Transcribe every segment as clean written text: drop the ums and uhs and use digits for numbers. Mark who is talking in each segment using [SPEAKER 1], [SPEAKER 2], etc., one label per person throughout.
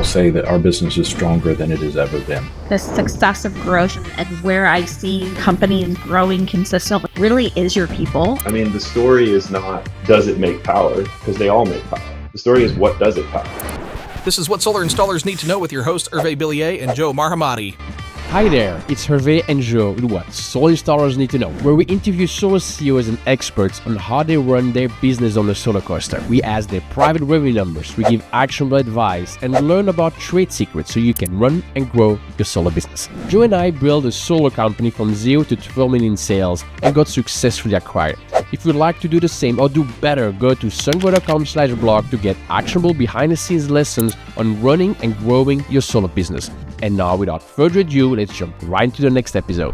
[SPEAKER 1] say that our business is stronger than it has ever been.
[SPEAKER 2] The success of growth and where I see companies growing consistently really is your people.
[SPEAKER 3] I mean, the story is not, does it make power? Because they all make power. The story is, what does it power?
[SPEAKER 4] This is What Solar Installers Need to Know with your hosts, Hervé Billier and Joe Marhamati.
[SPEAKER 5] Hi there, it's Hervé and Joe with What Solar Installers Need to Know, where we interview solar CEOs and experts on how they run their business on the solar coaster. We ask their private revenue numbers, we give actionable advice, and learn about trade secrets so you can run and grow your solar business. Joe and I built a solar company from 0 to 12 million in sales and got successfully acquired. If you'd like to do the same or do better, go to sungrow.com/blog to get actionable behind-the-scenes lessons on running and growing your solar business. And now, without further ado, let's jump right into the next episode.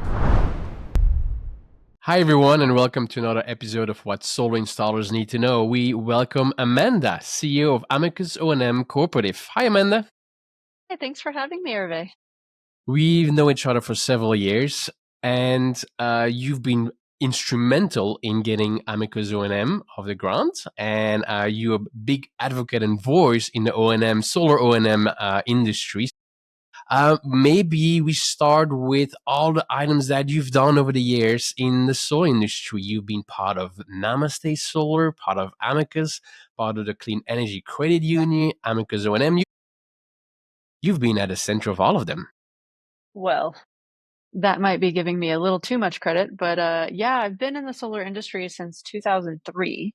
[SPEAKER 5] Hi, everyone, and welcome to another episode of What Solar Installers Need to Know. We welcome Amanda, CEO of Amicus O&M Cooperative. Hi, Amanda.
[SPEAKER 6] Hey, thanks for having me, Hervé.
[SPEAKER 5] We've known each other for several years, and you've been instrumental in getting Amicus O&M off the ground, and you're a big advocate and voice in the O&M, solar O&M industry. Maybe we start with all the items that you've done over the years in the solar industry. You've been part of Namaste Solar, part of Amicus, part of the Clean Energy Credit Union, Amicus O&M. You've been at the center of all of them.
[SPEAKER 6] Well, that might be giving me a little too much credit, but yeah, I've been in the solar industry since 2003.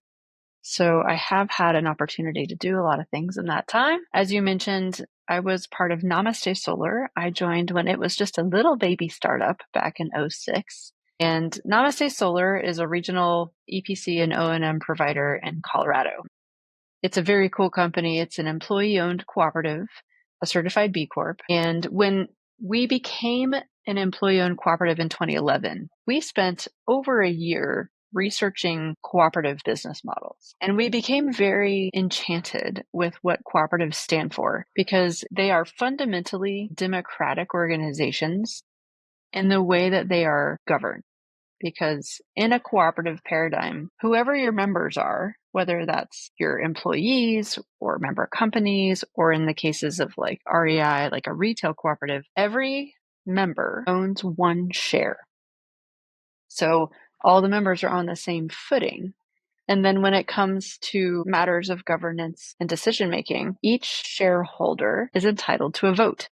[SPEAKER 6] So I have had an opportunity to do a lot of things in that time. As you mentioned, I was part of Namaste Solar. I joined when it was just a little baby startup back in 2006. And Namaste Solar is a regional EPC and O&M provider in Colorado. It's a very cool company. It's an employee-owned cooperative, a certified B Corp. And when we became an employee-owned cooperative in 2011, we spent over a year researching cooperative business models. And we became very enchanted with what cooperatives stand for because they are fundamentally democratic organizations in the way that they are governed. Because in a cooperative paradigm, whoever your members are, whether that's your employees or member companies, or in the cases of like REI, like a retail cooperative, every member owns one share. So all the members are on the same footing. And then when it comes to matters of governance and decision-making, each shareholder is entitled to a vote.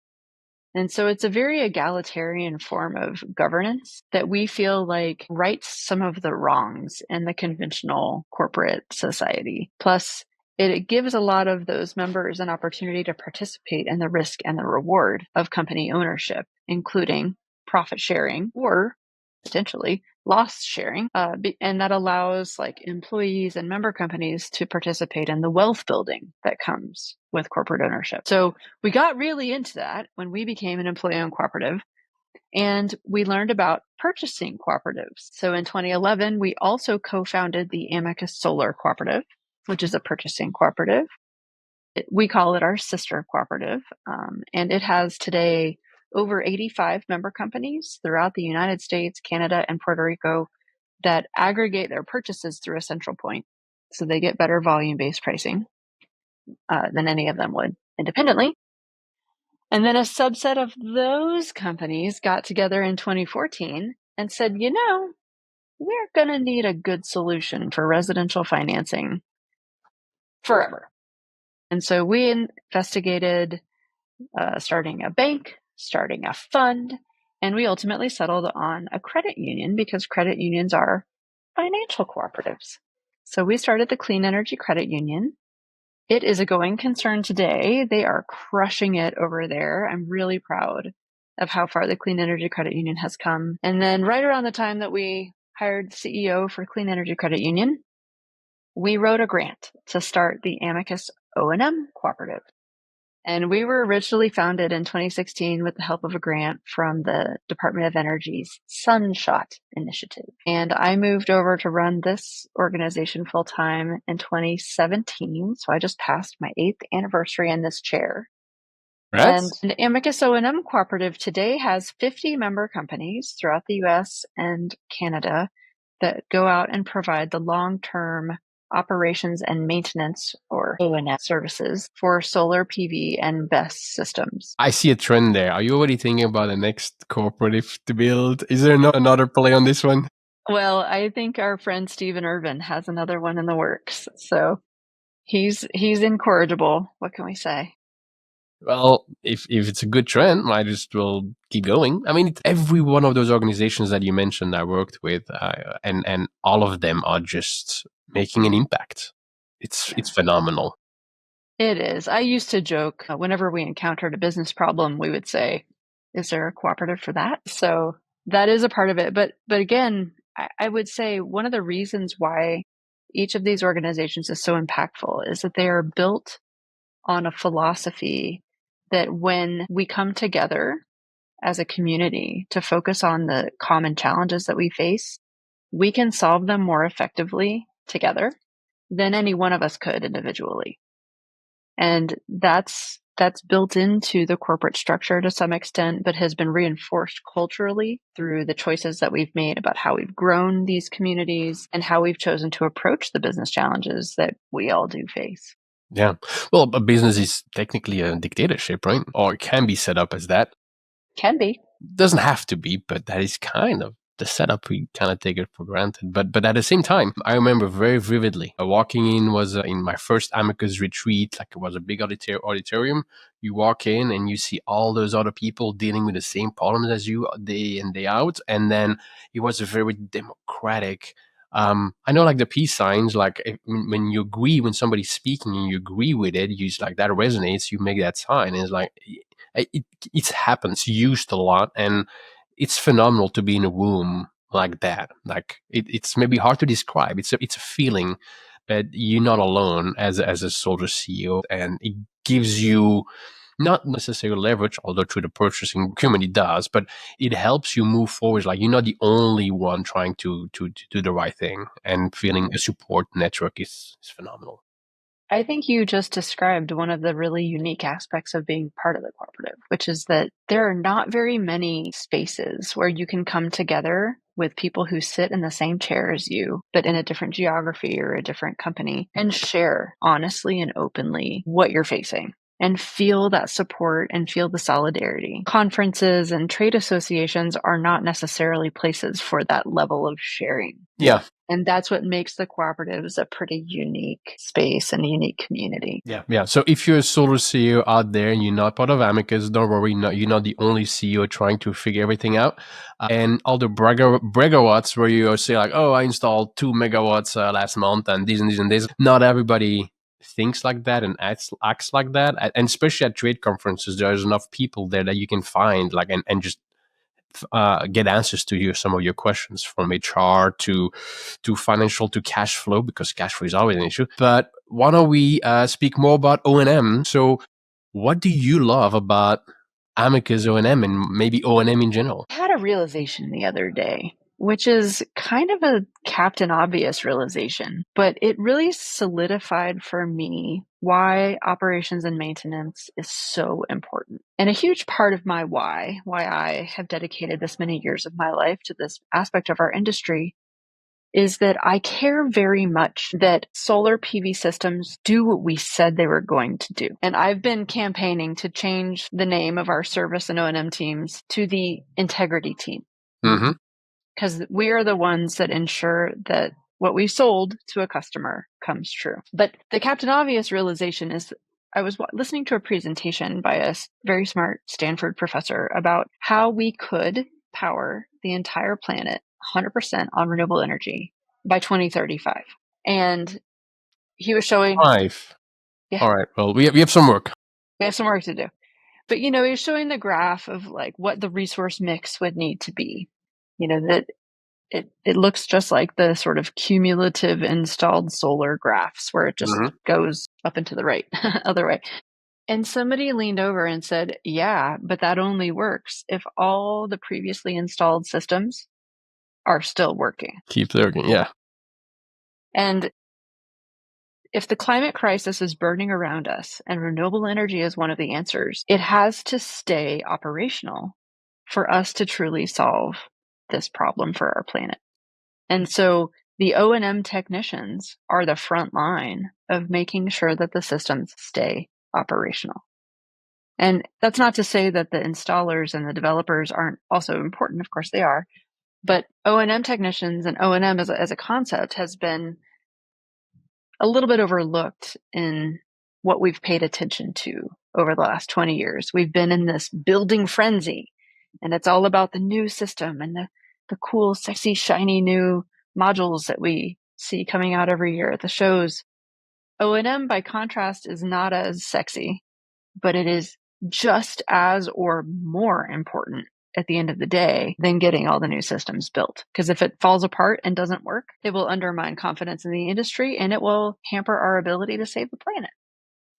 [SPEAKER 6] And so it's a very egalitarian form of governance that we feel like rights some of the wrongs in the conventional corporate society. Plus, it gives a lot of those members an opportunity to participate in the risk and the reward of company ownership, including profit sharing or potentially loss sharing. And that allows like employees and member companies to participate in the wealth building that comes with corporate ownership. So we got really into that when we became an employee-owned cooperative, and we learned about purchasing cooperatives. So in 2011, we also co-founded the Amicus Solar Cooperative, which is a purchasing cooperative. We call it our sister cooperative, and it has today over 85 member companies throughout the United States, Canada, and Puerto Rico that aggregate their purchases through a central point. So they get better volume-based pricing than any of them would independently. And then a subset of those companies got together in 2014 and said, you know, we're going to need a good solution for residential financing forever. And so we investigated starting a bank, starting a fund, and we ultimately settled on a credit union because credit unions are financial cooperatives. So we started the Clean Energy Credit Union. It is a going concern today. They are crushing it over there. I'm really proud of how far the Clean Energy Credit Union has come. And then right around the time that we hired the CEO for Clean Energy Credit Union, we wrote a grant to start the Amicus O&M Cooperative. And we were originally founded in 2016 with the help of a grant from the Department of Energy's Sunshot Initiative. And I moved over to run this organization full-time in 2017. So I just passed my 8th anniversary in this chair.
[SPEAKER 5] Right.
[SPEAKER 6] And the Amicus O&M Cooperative today has 50 member companies throughout the US and Canada that go out and provide the long-term operations and maintenance, or O&M services, for solar PV and BESS systems.
[SPEAKER 5] I see a trend there. Are you already thinking about the next cooperative to build? Is there another play on this one?
[SPEAKER 6] Well, I think our friend Stephen Irvin has another one in the works. So he's incorrigible. What can we say?
[SPEAKER 5] Well, if it's a good trend, might just will keep going. I mean, every one of those organizations that you mentioned I worked with, and all of them are just making an impact. It's phenomenal.
[SPEAKER 6] It is. I used to joke whenever we encountered a business problem, we would say, "Is there a cooperative for that?" So that is a part of it. But again, I would say one of the reasons why each of these organizations is so impactful is that they are built on a philosophy that when we come together as a community to focus on the common challenges that we face, we can solve them more effectively together than any one of us could individually. And that's built into the corporate structure to some extent, but has been reinforced culturally through the choices that we've made about how we've grown these communities and how we've chosen to approach the business challenges that we all do face.
[SPEAKER 5] Yeah. Well, a business is technically a dictatorship, right? Or it can be set up as that.
[SPEAKER 6] Can be.
[SPEAKER 5] Doesn't have to be, but that is kind of the setup. We kind of take it for granted. But at the same time, I remember very vividly walking in was in my first Amicus retreat. Like, it was a big auditorium. You walk in and you see all those other people dealing with the same problems as you day in, day out. And then it was a very democratic. I know, like, the peace signs, like when you agree, when somebody's speaking and you agree with it, you just, like, that resonates, you make that sign. And it's like, it happens, used a lot. And it's phenomenal to be in a room like that. Like, it's maybe hard to describe. It's a feeling that you're not alone as a soldier CEO, and it gives you not necessarily leverage, although through the purchasing procurement it does, but it helps you move forward. Like, you're not the only one trying to do the right thing, and feeling a support network is phenomenal.
[SPEAKER 6] I think you just described one of the really unique aspects of being part of the cooperative, which is that there are not very many spaces where you can come together with people who sit in the same chair as you, but in a different geography or a different company, and share honestly and openly what you're facing and feel that support and feel the solidarity. Conferences and trade associations are not necessarily places for that level of sharing.
[SPEAKER 5] Yeah.
[SPEAKER 6] And that's what makes the cooperatives a pretty unique space and a unique community.
[SPEAKER 5] Yeah. So if you're a solar CEO out there and you're not part of Amicus, don't worry. You're not the only CEO trying to figure everything out. And all the bragawatts where you say, like, oh, I installed 2 megawatts last month and this and this and this. Not everybody thinks like that and acts like that. And especially at trade conferences, there's enough people there that you can find, like, and just get answers to some of your questions, from HR to financial to cash flow, because cash flow is always an issue. But why don't we speak more about O&M? So what do you love about Amicus O&M and maybe O&M in general?
[SPEAKER 6] I had a realization the other day, which is kind of a Captain Obvious realization, but it really solidified for me why operations and maintenance is so important. And a huge part of my why I have dedicated this many years of my life to this aspect of our industry, is that I care very much that solar PV systems do what we said they were going to do. And I've been campaigning to change the name of our service and O&M teams to the integrity team.
[SPEAKER 5] Mm-hmm.
[SPEAKER 6] Because we are the ones that ensure that what we sold to a customer comes true. But the Captain Obvious realization is, I was listening to a presentation by a very smart Stanford professor about how we could power the entire planet 100% on renewable energy by 2035. And he was showing...
[SPEAKER 5] Yeah. All right. Well, we have some work.
[SPEAKER 6] We have some work to do. But, he was showing the graph of, like, what the resource mix would need to be. That it looks just like the sort of cumulative installed solar graphs where it just goes up and to the right, other way. And somebody leaned over and said, yeah, but that only works if all the previously installed systems are still working.
[SPEAKER 5] Keep working, yeah.
[SPEAKER 6] And if the climate crisis is burning around us and renewable energy is one of the answers, it has to stay operational for us to truly solve this problem for our planet. And so The O&M technicians are the front line of making sure that the systems stay operational. And that's not to say that the installers and the developers aren't also important. Of course they are. But O&M technicians and O&M as a concept has been a little bit overlooked in what we've paid attention to over the last 20 years. We've been in this building frenzy, and it's all about the new system and the cool, sexy, shiny new modules that we see coming out every year at the shows. O&M, by contrast, is not as sexy, but it is just as or more important at the end of the day than getting all the new systems built. Because if it falls apart and doesn't work, it will undermine confidence in the industry and it will hamper our ability to save the planet.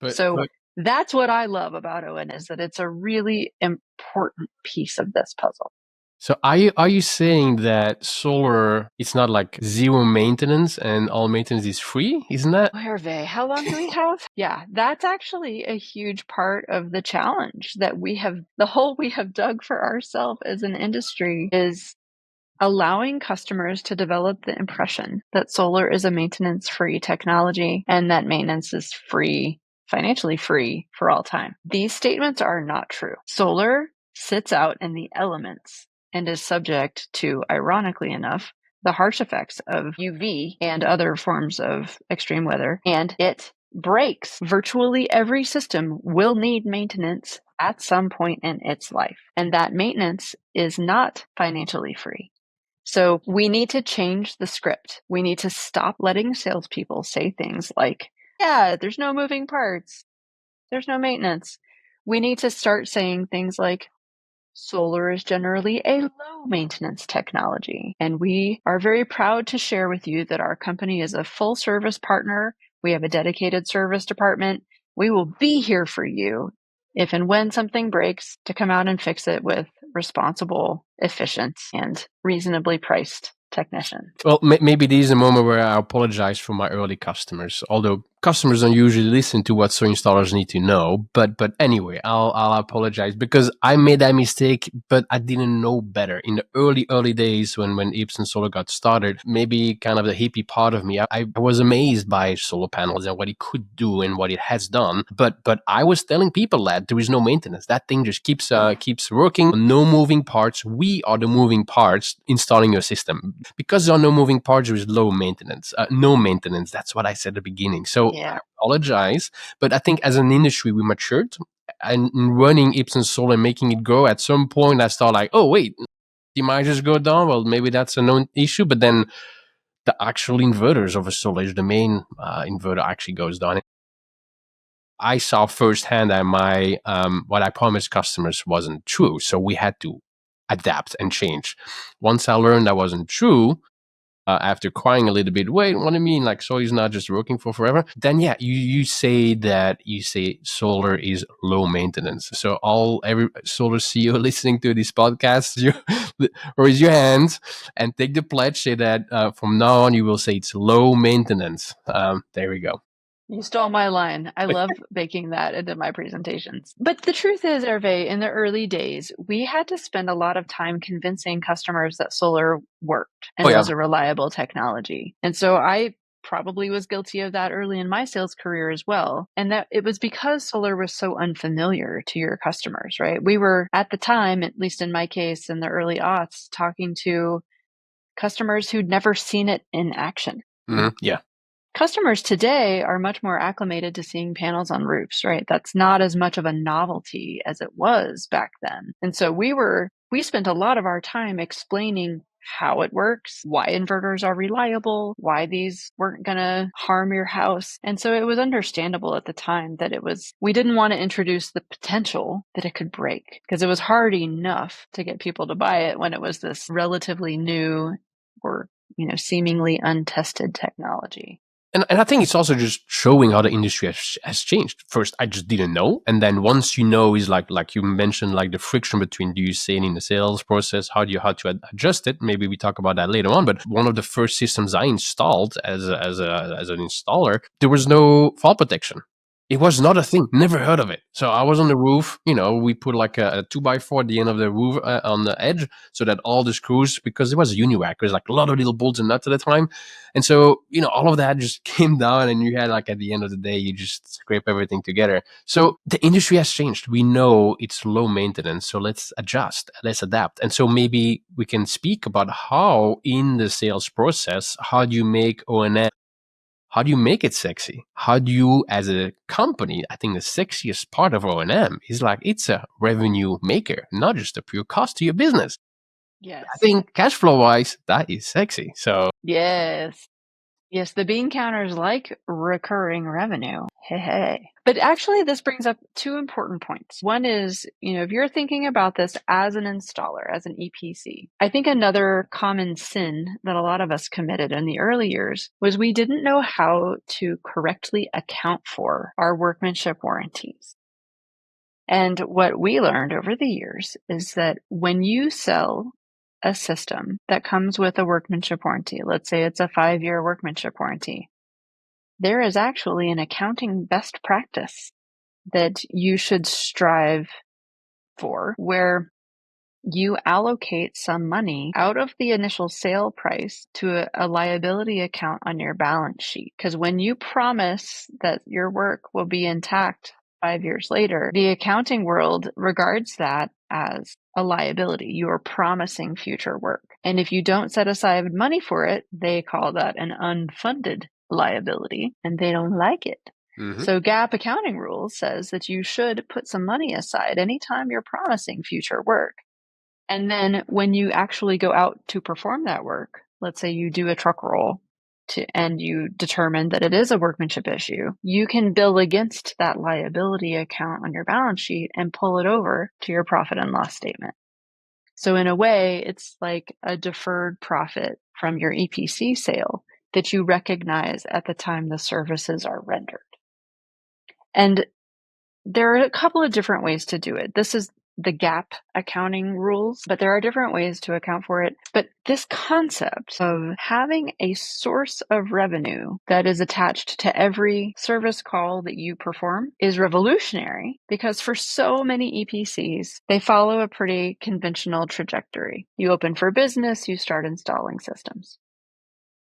[SPEAKER 6] But that's what I love about O&M, is that it's a really important piece of this puzzle.
[SPEAKER 5] So are you saying that solar, it's not like zero maintenance and all maintenance is free? Isn't that?
[SPEAKER 6] Hervé, how long do we have? Yeah, that's actually a huge part of the challenge that the hole we have dug for ourselves as an industry is allowing customers to develop the impression that solar is a maintenance-free technology and that maintenance is free, financially free for all time. These statements are not true. Solar sits out in the elements and is subject to, ironically enough, the harsh effects of UV and other forms of extreme weather, and it breaks. Virtually every system will need maintenance at some point in its life, and that maintenance is not financially free. So we need to change the script. We need to stop letting salespeople say things like, yeah, there's no moving parts, there's no maintenance. We need to start saying things like, solar is generally a low maintenance technology. And we are very proud to share with you that our company is a full service partner. We have a dedicated service department. We will be here for you if and when something breaks, to come out and fix it with responsible, efficient, and reasonably priced technician.
[SPEAKER 5] Well, maybe this is a moment where I apologize for my early customers, although customers don't usually listen to what solar installers need to know. But anyway, I'll apologize because I made that mistake, but I didn't know better. In the early days when Epson Solar got started, maybe kind of the hippie part of me, I was amazed by solar panels and what it could do and what it has done. But I was telling people that there is no maintenance. That thing just keeps working. No moving parts. We are the moving parts installing your system. Because there are no moving parts, there is low maintenance. No maintenance. That's what I said at the beginning. So
[SPEAKER 6] Yeah.
[SPEAKER 5] I apologize. But I think as an industry, we matured. And running Epson Solar and making it grow, at some point, I started like, oh, wait, the might just go down. Well, maybe that's a known issue. But then the actual inverters of a solar, the main inverter actually goes down. I saw firsthand that my what I promised customers wasn't true. So we had to adapt and change. Once I learned that wasn't true, after crying a little bit, wait, what do you mean? Like, solar is not just working for forever? Then yeah, you say solar is low maintenance. So every solar CEO listening to this podcast, raise your hands and take the pledge. Say that from now on you will say it's low maintenance. There we go.
[SPEAKER 6] You stole my line. I love baking that into my presentations. But the truth is, Hervé, in the early days, we had to spend a lot of time convincing customers that solar worked and was a reliable technology. And so I probably was guilty of that early in my sales career as well. And that it was because solar was so unfamiliar to your customers, right? We were at the time, at least in my case, in the early aughts, talking to customers who'd never seen it in action.
[SPEAKER 5] Mm-hmm. Yeah.
[SPEAKER 6] Customers today are much more acclimated to seeing panels on roofs, right? That's not as much of a novelty as it was back then. And so we spent a lot of our time explaining how it works, why inverters are reliable, why these weren't going to harm your house. And so it was understandable at the time that we didn't want to introduce the potential that it could break, because it was hard enough to get people to buy it when it was this relatively new or, seemingly untested technology.
[SPEAKER 5] And I think it's also just showing how the industry has changed. First, I just didn't know. And then once you know, is like you mentioned, like the friction between, do you say it in the sales process? How to adjust it? Maybe we talk about that later on. But one of the first systems I installed as an installer, there was no fall protection. It was not a thing. Never heard of it. So I was on the roof. We put like a 2x4 at the end of the roof on the edge so that all the screws, because it was a Univac, there's like a lot of little bolts and nuts at the time. And so, all of that just came down, and you had like at the end of the day, you just scrape everything together. So the industry has changed. We know it's low maintenance. So let's adjust, let's adapt. And so maybe we can speak about how in the sales process, how do you make O&M, how do you make it sexy? How do you, as a company, I think the sexiest part of O&M is like it's a revenue maker, not just a pure cost to your business.
[SPEAKER 6] Yes.
[SPEAKER 5] I think cash flow wise, that is sexy. So
[SPEAKER 6] Yes. Yes, the bean counters like recurring revenue. Hey. But actually, this brings up two important points. One is, if you're thinking about this as an installer, as an EPC, I think another common sin that a lot of us committed in the early years was we didn't know how to correctly account for our workmanship warranties. And what we learned over the years is that when you sell a system that comes with a workmanship warranty, let's say it's a 5-year workmanship warranty, there is actually an accounting best practice that you should strive for, where you allocate some money out of the initial sale price to a liability account on your balance sheet. Because when you promise that your work will be intact 5 years later, the accounting world regards that as a liability. You are promising future work. And if you don't set aside money for it, they call that an unfunded liability, and they don't like it. So GAAP accounting rules says that you should put some money aside anytime you're promising future work. And then when you actually go out to perform that work, let's say you do a truck roll and you determine that it is a workmanship issue, you can bill against that liability account on your balance sheet and pull it over to your profit and loss statement. So in a way, it's like a deferred profit from your EPC sale that you recognize at the time the services are rendered. And there are a couple of different ways to do it. This is the GAAP accounting rules, but there are different ways to account for it. But this concept of having a source of revenue that is attached to every service call that you perform is revolutionary, because for so many EPCs, they follow a pretty conventional trajectory. You open for business, you start installing systems.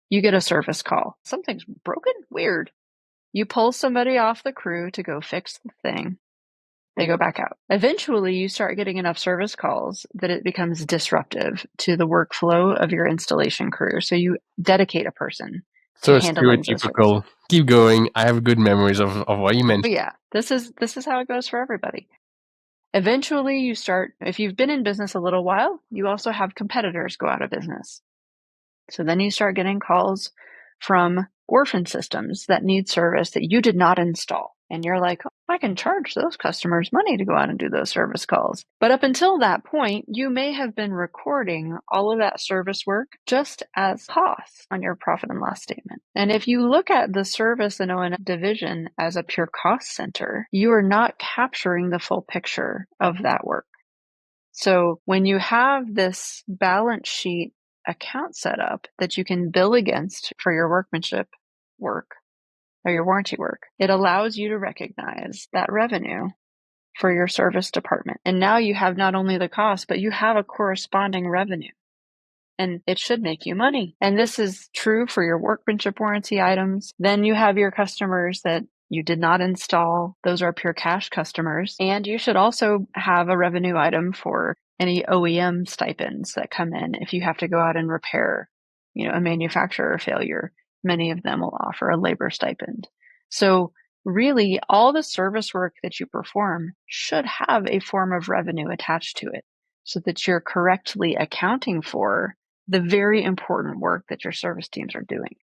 [SPEAKER 6] You get a service call. Something's broken? Weird. You pull somebody off the crew to go fix the thing. They go back out. Eventually, you start getting enough service calls that it becomes disruptive to the workflow of your installation crew. So you dedicate a person
[SPEAKER 5] So
[SPEAKER 6] to handling those services.
[SPEAKER 5] stereotypical. Keep going. I have good memories of what you mentioned.
[SPEAKER 6] But yeah, this is how it goes for everybody. Eventually, you start, if you've been in business a little while, you also have competitors go out of business. So then you start getting calls from orphan systems that need service that you did not install. And you're like, oh, I can charge those customers money to go out and do those service calls. But up until that point, you may have been recording all of that service work just as costs on your profit and loss statement. And if you look at the service and O&M division as a pure cost center, you are not capturing the full picture of that work. So when you have this balance sheet account set up that you can bill against for your workmanship work or your warranty work, it allows you to recognize that revenue for your service department. And now you have not only the cost, but you have a corresponding revenue. And it should make you money. And this is true for your workmanship warranty items. Then you have your customers that you did not install. Those are pure cash customers. And you should also have a revenue item for any OEM stipends that come in if you have to go out and repair, a manufacturer failure. Many of them will offer a labor stipend. So really, all the service work that you perform should have a form of revenue attached to it so that you're correctly accounting for the very important work that your service teams are doing.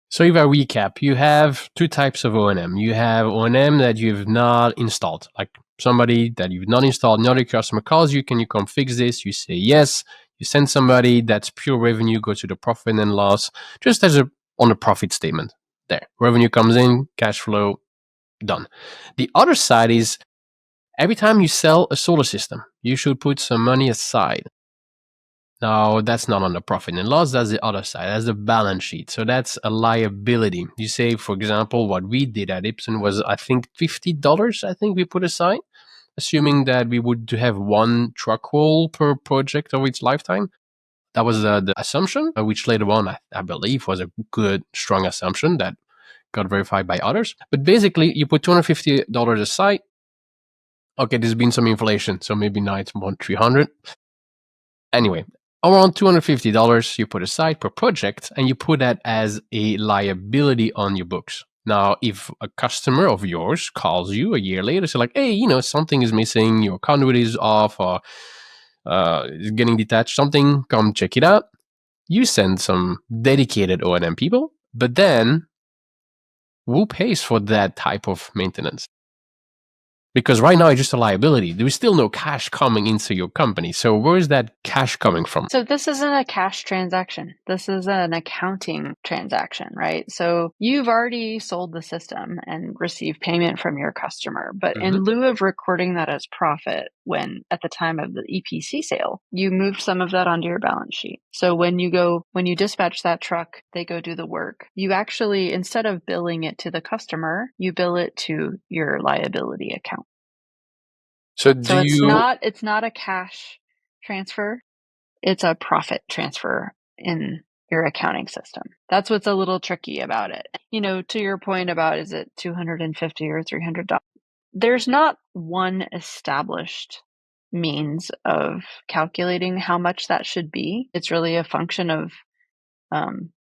[SPEAKER 5] So if I recap, you have two types of O&M. You have O&M that you've not installed, like somebody that you've not installed, another customer calls you, can you come fix this? You say yes. You send somebody, that's pure revenue, go to the profit and loss, just as on the profit statement. There, revenue comes in, cash flow, done. The other side is every time you sell a solar system, you should put some money aside. Now, that's not on the profit and loss. That's the other side. That's the balance sheet. So that's a liability. You say, for example, what we did at Ipsen was, I think, $50, I think we put aside, assuming that we would have one truck roll per project over its lifetime. That was the assumption, which later on, I believe, was a good, strong assumption that got verified by others. But basically, you put $250 aside. Okay, there's been some inflation, so maybe now it's more $300. Anyway, around $250 you put aside per project, and you put that as a liability on your books. Now, if a customer of yours calls you a year later, so like, hey, something is missing, your conduit is off, or is getting detached, something, come check it out. You send some dedicated O&M people, but then who pays for that type of maintenance? Because right now it's just a liability. There is still no cash coming into your company. So where is that cash coming from?
[SPEAKER 6] So this isn't a cash transaction. This is an accounting transaction, right? So you've already sold the system and received payment from your customer, but in lieu of recording that as profit when at the time of the EPC sale, you moved some of that onto your balance sheet. So when you dispatch that truck, they go do the work. You actually, instead of billing it to the customer, you bill it to your liability account.
[SPEAKER 5] So
[SPEAKER 6] it's not a cash transfer. It's a profit transfer in your accounting system. That's what's a little tricky about it. To your point about, is it $250 or $300? There's not one established means of calculating how much that should be. It's really a function of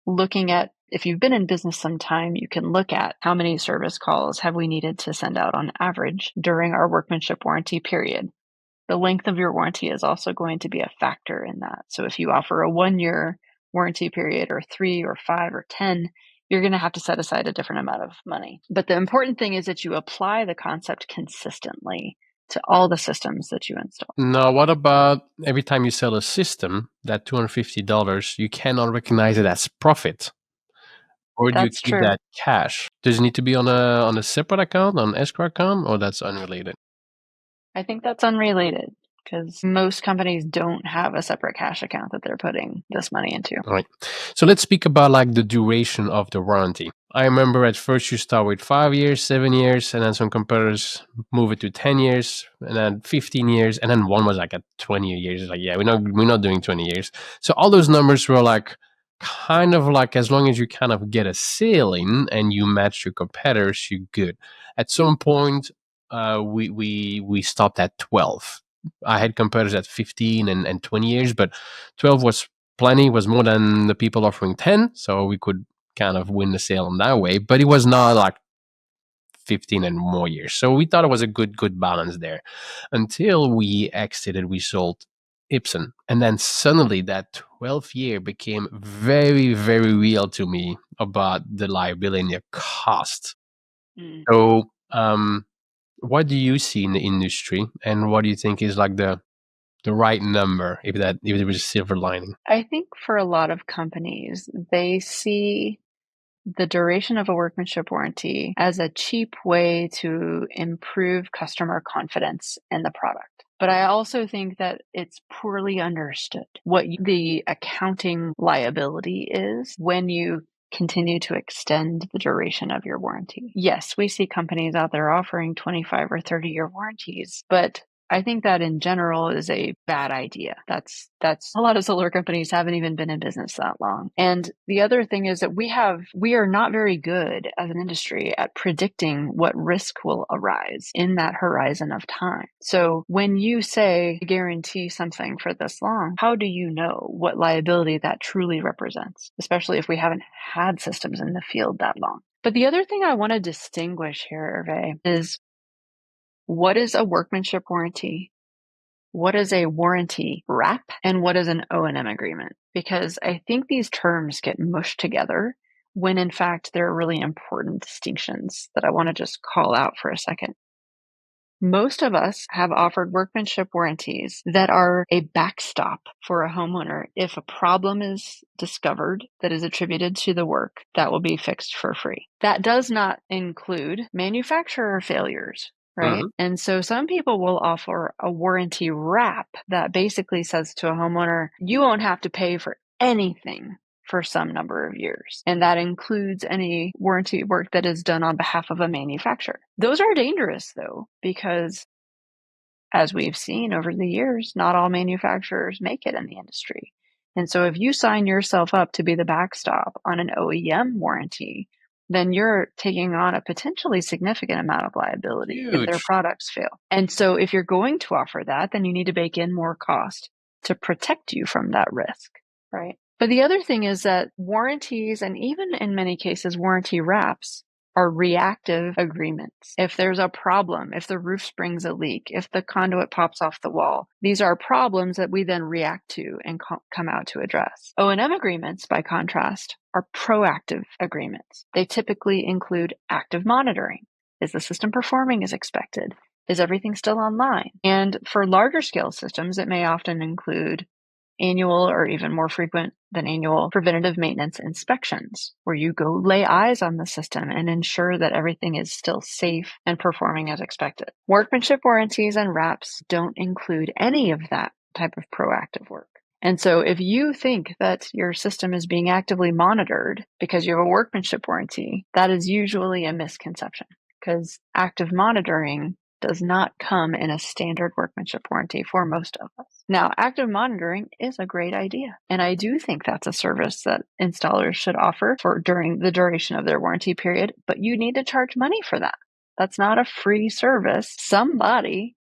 [SPEAKER 6] looking at, if you've been in business some time, you can look at how many service calls have we needed to send out on average during our workmanship warranty period. The length of your warranty is also going to be a factor in that. So if you offer a 1-year warranty period, or 3 or 5 or 10, you're going to have to set aside a different amount of money. But the important thing is that you apply the concept consistently to all the systems that you install.
[SPEAKER 5] Now, what about every time you sell a system, that $250, you cannot recognize it as profit? Or do you
[SPEAKER 6] That's
[SPEAKER 5] keep
[SPEAKER 6] true.
[SPEAKER 5] that cash? Does it need to be on a separate account, on an escrow account, or that's unrelated?
[SPEAKER 6] I think that's unrelated, because most companies don't have a separate cash account that they're putting this money into.
[SPEAKER 5] All right. So let's speak about like the duration of the warranty. I remember at first you start with 5 years, 7 years, and then some competitors move it to 10 years, and then 15 years, and then one was like at 20 years. It's like, yeah, we're not doing 20 years. So all those numbers were like kind of like, as long as you kind of get a sale in and you match your competitors, you're good. At some point, we stopped at 12. I had competitors at 15 and 20 years, but 12 was plenty, was more than the people offering 10, so we could kind of win the sale in that way, but it was not like 15 and more years. So we thought it was a good balance there until we exited, we sold Ipsen. And then suddenly that 12th year became very, very real to me about the liability and the cost. So what do you see in the industry, and what do you think is like the right number, if there was a silver lining?
[SPEAKER 6] I think for a lot of companies, they see the duration of a workmanship warranty as a cheap way to improve customer confidence in the product. But I also think that it's poorly understood what the accounting liability is when you continue to extend the duration of your warranty. Yes, we see companies out there offering 25 or 30-year warranties, but I think that in general is a bad idea. That's a lot of solar companies haven't even been in business that long. And the other thing is that we are not very good as an industry at predicting what risk will arise in that horizon of time. So when you say guarantee something for this long, how do you know what liability that truly represents, especially if we haven't had systems in the field that long? But the other thing I want to distinguish here, Hervé, is, what is a workmanship warranty? What is a warranty wrap? And what is an O&M agreement? Because I think these terms get mushed together when in fact there are really important distinctions that I want to just call out for a second. Most of us have offered workmanship warranties that are a backstop for a homeowner. If a problem is discovered that is attributed to the work, that will be fixed for free. That does not include manufacturer failures, right? And so some people will offer a warranty wrap that basically says to a homeowner, you won't have to pay for anything for some number of years. And that includes any warranty work that is done on behalf of a manufacturer. Those are dangerous though, because as we've seen over the years, not all manufacturers make it in the industry. And so if you sign yourself up to be the backstop on an OEM warranty, then you're taking on a potentially significant amount of liability if their
[SPEAKER 5] Huge.
[SPEAKER 6] products fail. And so if you're going to offer that, then you need to bake in more cost to protect you from that risk, right? But the other thing is that warranties, and even in many cases, warranty wraps, are reactive agreements. If there's a problem, if the roof springs a leak, if the conduit pops off the wall, these are problems that we then react to and come out to address. O&M agreements, by contrast, are proactive agreements. They typically include active monitoring. Is the system performing as expected? Is everything still online? And for larger scale systems, it may often include annual or even more frequent than annual preventative maintenance inspections, where you go lay eyes on the system and ensure that everything is still safe and performing as expected. Workmanship warranties and wraps don't include any of that type of proactive work. And so if you think that your system is being actively monitored because you have a workmanship warranty, that is usually a misconception, because active monitoring does not come in a standard workmanship warranty for most of us. Now, active monitoring is a great idea, and I do think that's a service that installers should offer for during the duration of their warranty period, but you need to charge money for that. That's not a free service. Somebody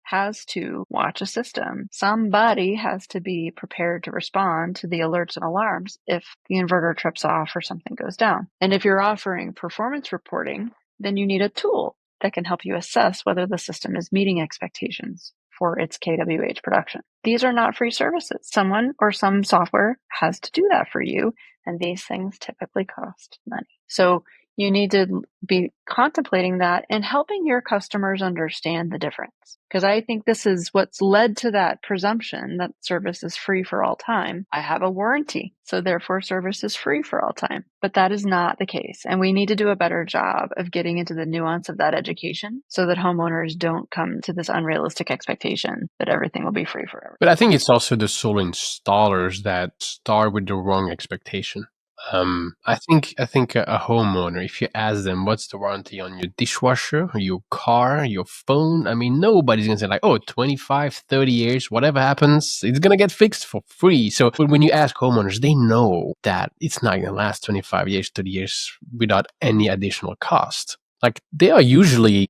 [SPEAKER 6] has to watch a system. Somebody has to be prepared to respond to the alerts and alarms if the inverter trips off or something goes down. And if you're offering performance reporting, then you need a tool that can help you assess whether the system is meeting expectations for its kWh production. These are not free services. Someone or some software has to do that for you, and these things typically cost money. So you need to be contemplating that and helping your customers understand the difference. Because I think this is what's led to that presumption that service is free for all time. I have a warranty, so therefore service is free for all time. But that is not the case. And we need to do a better job of getting into the nuance of that education so that homeowners don't come to this unrealistic expectation that everything will be free forever.
[SPEAKER 5] But I think it's also the solar installers that start with the wrong expectation. I think a homeowner, if you ask them what's the warranty on your dishwasher, your car, your phone, I mean, nobody's going to say like, oh, 25, 30 years, whatever happens, it's going to get fixed for free. So when you ask homeowners, they know that it's not going to last 25 years, 30 years without any additional cost. Like they are usually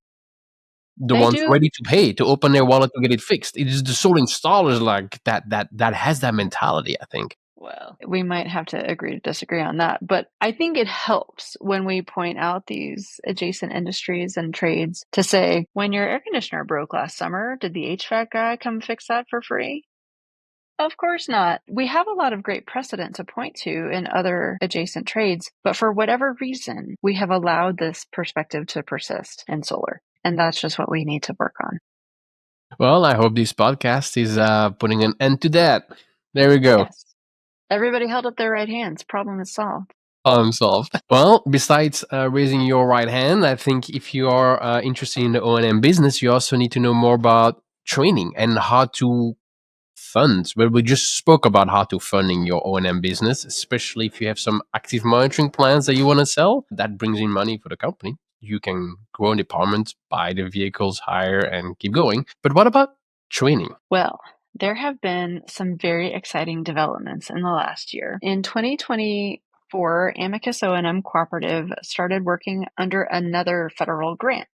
[SPEAKER 5] the
[SPEAKER 6] They
[SPEAKER 5] ones
[SPEAKER 6] do.
[SPEAKER 5] ready to pay to open their wallet to get it fixed. It is the solar installers like that has that mentality, I think.
[SPEAKER 6] Well, we might have to agree to disagree on that, but I think it helps when we point out these adjacent industries and trades to say, when your air conditioner broke last summer, did the HVAC guy come fix that for free? Of course not. We have a lot of great precedent to point to in other adjacent trades, but for whatever reason, we have allowed this perspective to persist in solar. And that's just what we need to work on.
[SPEAKER 5] Well, I hope this podcast is putting an end to that. There we go.
[SPEAKER 6] Yes. Everybody held up their right hands. Problem is solved.
[SPEAKER 5] Problem solved. Well, besides raising your right hand, I think if you are interested in the O&M business, you also need to know more about training and how to fund. Well, we just spoke about how to fund in your O&M business, especially if you have some active monitoring plans that you want to sell. That brings in money for the company. You can grow an department, buy the vehicles, hire, and keep going. But what about training?
[SPEAKER 6] Well, there have been some very exciting developments in the last year. In 2024, Amicus O&M Cooperative started working under another federal grant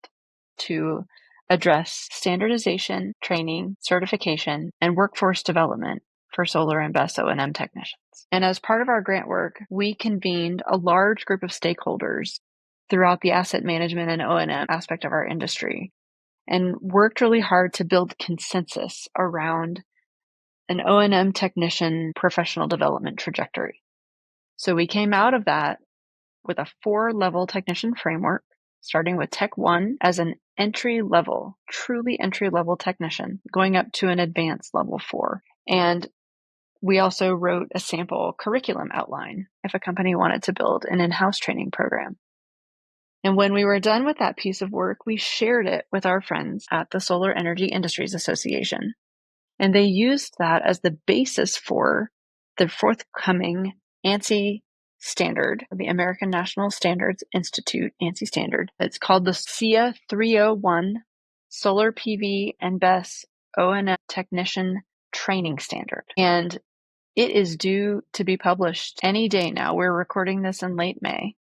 [SPEAKER 6] to address standardization, training, certification, and workforce development for solar and BESS O&M technicians. And as part of our grant work, we convened a large group of stakeholders throughout the asset management and O&M aspect of our industry and worked really hard to build consensus around an O&M technician professional development trajectory. So we came out of that with a 4-level technician framework, starting with Tech 1 as an entry-level, truly entry-level technician, going up to an advanced level 4. And we also wrote a sample curriculum outline if a company wanted to build an in-house training program. And when we were done with that piece of work, we shared it with our friends at the Solar Energy Industries Association. And they used that as the basis for the forthcoming ANSI standard, the American National Standards Institute, ANSI standard. It's called the SIA 301 Solar PV and BESS O&M Technician Training Standard. And it is due to be published any day now. We're recording this in late May.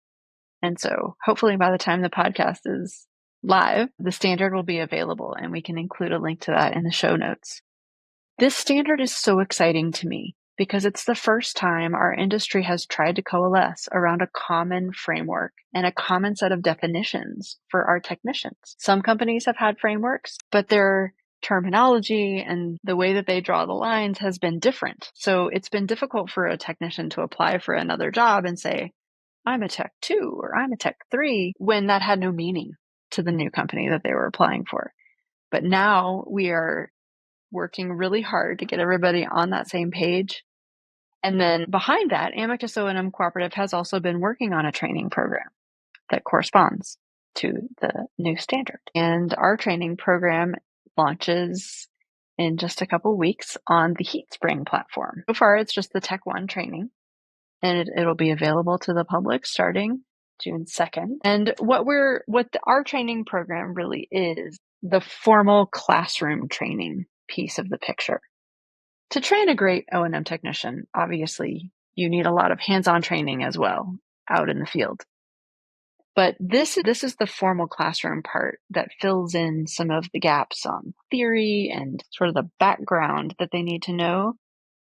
[SPEAKER 6] And so hopefully by the time the podcast is live, the standard will be available and we can include a link to that in the show notes. This standard is so exciting to me because it's the first time our industry has tried to coalesce around a common framework and a common set of definitions for our technicians. Some companies have had frameworks, but their terminology and the way that they draw the lines has been different. So it's been difficult for a technician to apply for another job and say, I'm a tech 2 or I'm a tech 3, when that had no meaning to the new company that they were applying for. But now we are working really hard to get everybody on that same page. And then behind that, Amicus O&M Cooperative has also been working on a training program that corresponds to the new standard. And our training program launches in just a couple weeks on the HeatSpring platform. So far, it's just the Tech 1 training. And it'll be available to the public starting June 2nd. And our training program really is the formal classroom training piece of the picture. To train a great O&M technician, obviously, you need a lot of hands-on training as well out in the field. But this is the formal classroom part that fills in some of the gaps on theory and sort of the background that they need to know,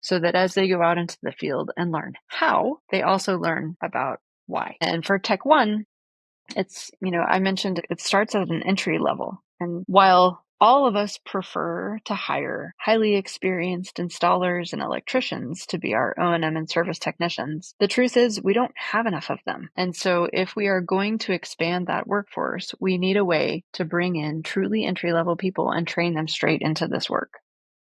[SPEAKER 6] so that as they go out into the field and learn how, they also learn about why. And for Tech 1, it's, I mentioned it starts at an entry level. And while all of us prefer to hire highly experienced installers and electricians to be our O&M and service technicians, the truth is we don't have enough of them. And so if we are going to expand that workforce, we need a way to bring in truly entry-level people and train them straight into this work.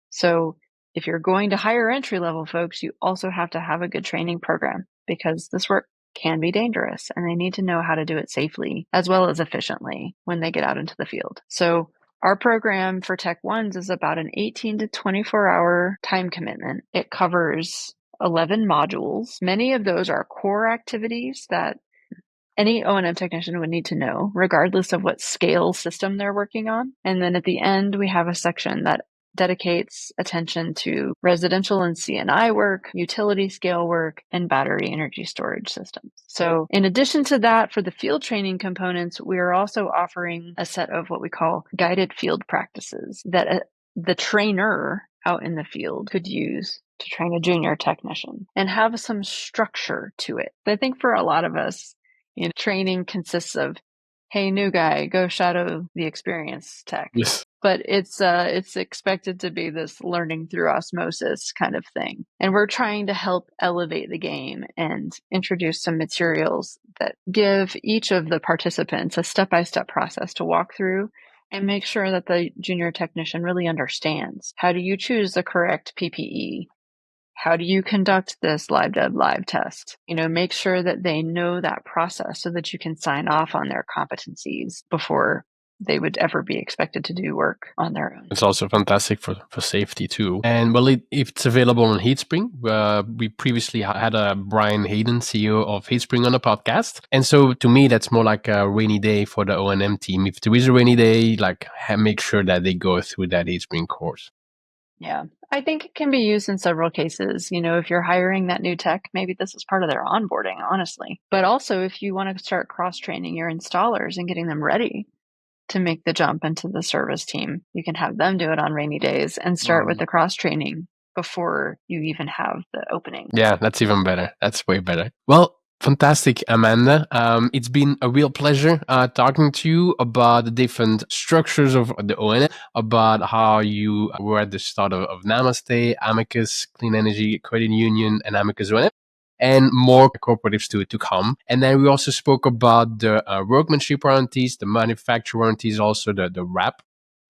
[SPEAKER 6] So if you're going to hire entry-level folks, you also have to have a good training program because this work can be dangerous and they need to know how to do it safely as well as efficiently when they get out into the field. So our program for Tech 1s is about an 18 to 24-hour time commitment. It covers 11 modules. Many of those are core activities that any O&M technician would need to know, regardless of what scale system they're working on. And then at the end, we have a section that dedicates attention to residential and C&I work, utility scale work, and battery energy storage systems. So in addition to that, for the field training components, we are also offering a set of what we call guided field practices that the trainer out in the field could use to train a junior technician and have some structure to it. I think for a lot of us, training consists of, hey, new guy, go shadow the experienced tech.
[SPEAKER 5] Yes.
[SPEAKER 6] But it's expected to be this learning through osmosis kind of thing. And we're trying to help elevate the game and introduce some materials that give each of the participants a step-by-step process to walk through and make sure that the junior technician really understands. How do you choose the correct PPE? How do you conduct this live dev live test? Make sure that they know that process so that you can sign off on their competencies before they would ever be expected to do work on their own.
[SPEAKER 5] It's also fantastic for safety too. And well, if it's available on HeatSpring, we previously had Brian Hayden, CEO of HeatSpring, on the podcast. And so to me, that's more like a rainy day for the O&M team. If there is a rainy day, make sure that they go through that HeatSpring course.
[SPEAKER 6] Yeah, I think it can be used in several cases. If you're hiring that new tech, maybe this is part of their onboarding, honestly. But also if you want to start cross-training your installers and getting them ready to make the jump into the service team, you can have them do it on rainy days and start with the cross-training before you even have the opening.
[SPEAKER 5] Yeah, that's even better. That's way better. Well, fantastic, Amanda. It's been a real pleasure talking to you about the different structures of the O&M, about how you were at the start of Namaste, Amicus, Clean Energy Credit Union, and Amicus O&M, and more cooperatives to come. And then we also spoke about the workmanship warranties, the manufacturer warranties, also the wrap.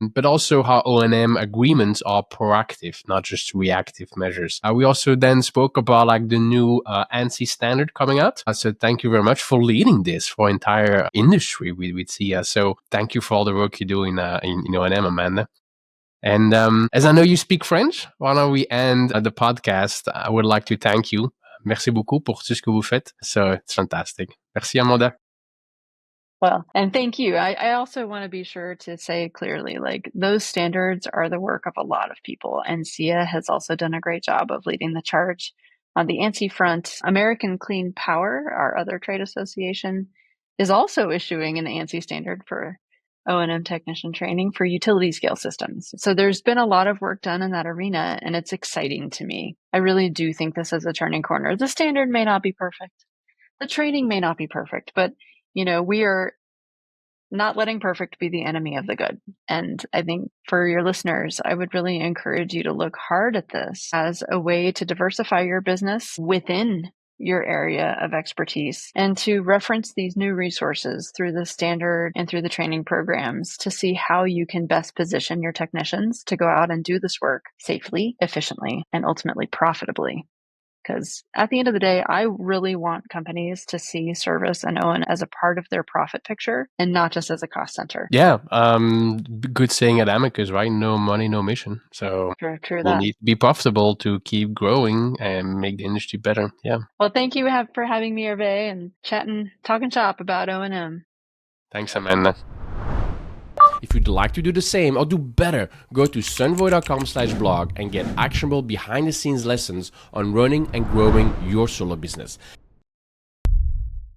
[SPEAKER 5] but also how O&M agreements are proactive, not just reactive measures. We also then spoke about like the new ANSI standard coming out. So thank you very much for leading this for entire industry with SIA. So thank you for all the work you do in O&M, Amanda. And as I know you speak French, why don't we end the podcast? I would like to thank you. Merci beaucoup pour tout ce que vous faites. So it's fantastic. Merci, Amanda.
[SPEAKER 6] Well, and thank you. I also want to be sure to say clearly, like those standards are the work of a lot of people, and SIA has also done a great job of leading the charge. On the ANSI front, American Clean Power, our other trade association, is also issuing an ANSI standard for O&M technician training for utility scale systems. So there's been a lot of work done in that arena, and it's exciting to me. I really do think this is a turning corner. The standard may not be perfect. The training may not be perfect, but we are not letting perfect be the enemy of the good. And I think for your listeners, I would really encourage you to look hard at this as a way to diversify your business within your area of expertise and to reference these new resources through the standard and through the training programs to see how you can best position your technicians to go out and do this work safely, efficiently, and ultimately profitably. Because at the end of the day, I really want companies to see service and O&M as a part of their profit picture and not just as a cost center.
[SPEAKER 5] Yeah, good saying at Amicus, right? No money, no mission. So
[SPEAKER 6] True
[SPEAKER 5] we'll
[SPEAKER 6] that.
[SPEAKER 5] need to be profitable to keep growing and make the industry better. Yeah.
[SPEAKER 6] Well, thank you for having me, Hervé, and talking shop about O&M.
[SPEAKER 5] Thanks, Amanda. If you'd like to do the same or do better, go to sunvoy.com/blog and get actionable behind-the-scenes lessons on running and growing your solar business.